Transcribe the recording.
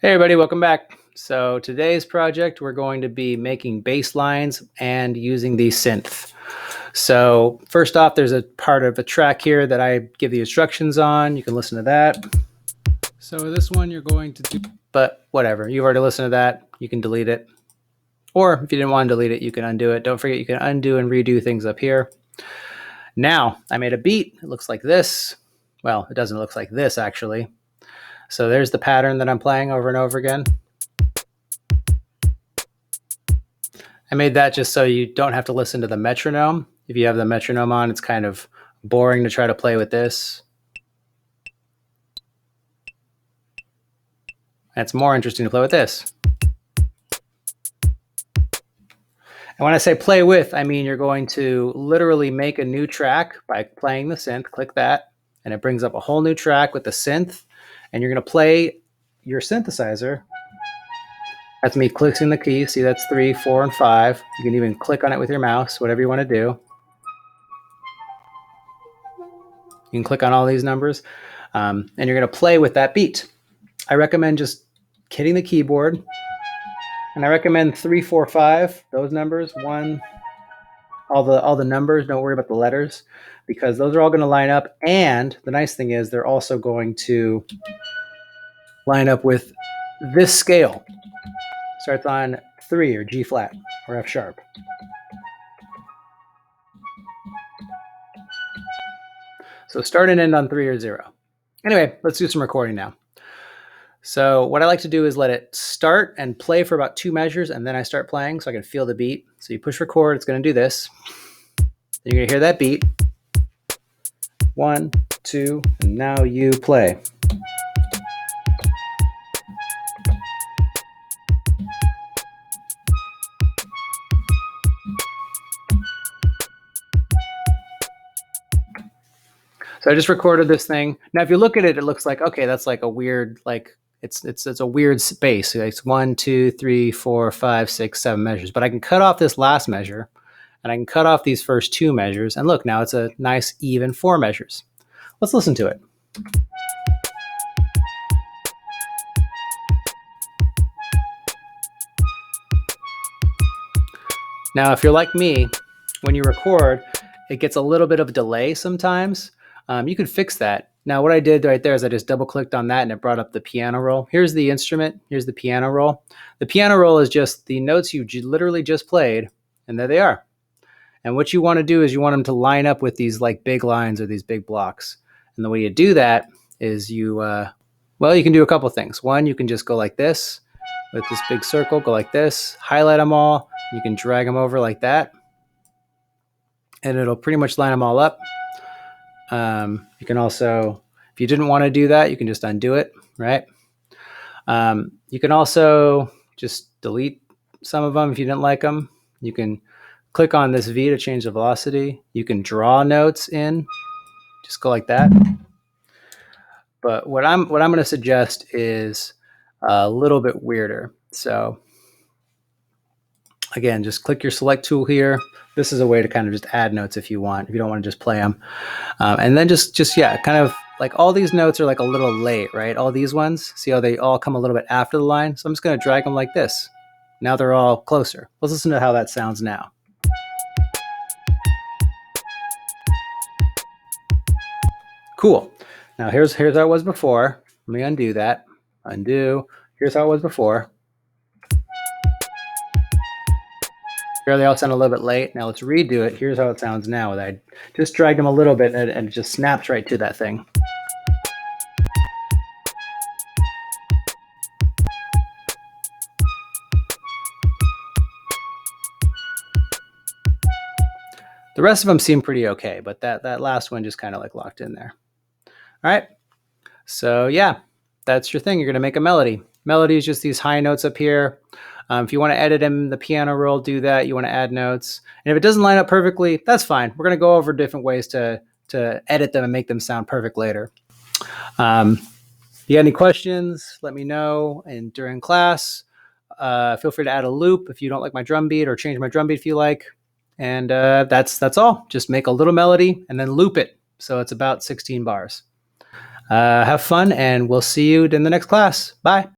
Hey everybody, welcome back. So today's project, we're going to be making bass lines and using the synth. So first off, there's a part of a track here that I give the instructions on. You can listen to that. So this one you're going to do, but whatever, you've already listened to that. You can delete it. Or if you didn't want to delete it, you can undo it. Don't forget you can undo and redo things up here. Now, I made a beat. It looks like this. Well, it doesn't look like this actually. So there's the pattern that I'm playing over and over again. I made that just so you don't have to listen to the metronome. If you have the metronome on, it's kind of boring to try to play with this. And it's more interesting to play with this. And when I say play with, I mean you're going to literally make a new track by playing the synth. Click that, and it brings up a whole new track with the synth. And you're going to play your synthesizer. That's me clicking the key. See, that's 3, 4, and 5. You can even click on it with your mouse, whatever you want to do. You can click on all these numbers, and you're going to play with that beat. I recommend just hitting the keyboard, and I recommend 3, 4, 5. Those numbers, 1, all the numbers. Don't worry about the letters, because those are all going to line up. And the nice thing is they're also going to line up with this scale. Starts on 3 or G flat or F sharp. So start and end on 3 or 0. Anyway, let's do some recording now. So what I like to do is let it start and play for about 2 measures, and then I start playing so I can feel the beat. So you push record, it's going to do this. Then you're going to hear that beat. 1, 2, and now you play. So I just recorded this thing. Now, if you look at it, it looks like, okay, that's like a weird, like it's a weird space. It's 1, 2, 3, 4, 5, 6, 7 measures. But I can cut off this last measure, and I can cut off these first 2 measures. And look, now it's a nice even 4 measures. Let's listen to it. Now, if you're like me, when you record, it gets a little bit of a delay sometimes. You can fix that. Now, what I did right there is I just double-clicked on that, and it brought up the piano roll. Here's the instrument. Here's the piano roll. The piano roll is just the notes you literally just played, and there they are. And what you want to do is you want them to line up with these like big lines or these big blocks. And the way you do that is you can do a couple things. One, you can just go like this with this big circle, go like this, highlight them all. You can drag them over like that, and it'll pretty much line them all up. You can also, if you didn't want to do that, you can just undo it, right? You can also just delete some of them if you didn't like them. You can click on this V to change the velocity. You can draw notes in, just go like that. But what I'm going to suggest is a little bit weirder. So again, just click your select tool here. This is a way to kind of just add notes if you want, if you don't want to just play them. And then yeah, kind of like all these notes are like a little late, right? All these ones, see how they all come a little bit after the line? So I'm just going to drag them like this. Now they're all closer. Let's listen to how that sounds now. Cool. Now here's how it was before. Let me undo that. Undo. Here's how it was before. Here they all sound a little bit late. Now let's redo it. Here's how it sounds now. I just dragged them a little bit, and it just snaps right to that thing. The rest of them seem pretty okay, but that last one just kind of like locked in there. All right. So yeah, that's your thing. You're going to make a melody. Melody is just these high notes up here. If you want to edit in the piano roll, do that. You want to add notes. And if it doesn't line up perfectly, that's fine. We're going to go over different ways to edit them and make them sound perfect later. If you got any questions, let me know. And during class, feel free to add a loop if you don't like my drum beat, or change my drum beat if you like. And that's all. Just make a little melody and then loop it. So it's about 16 bars. Have fun, and we'll see you in the next class. Bye.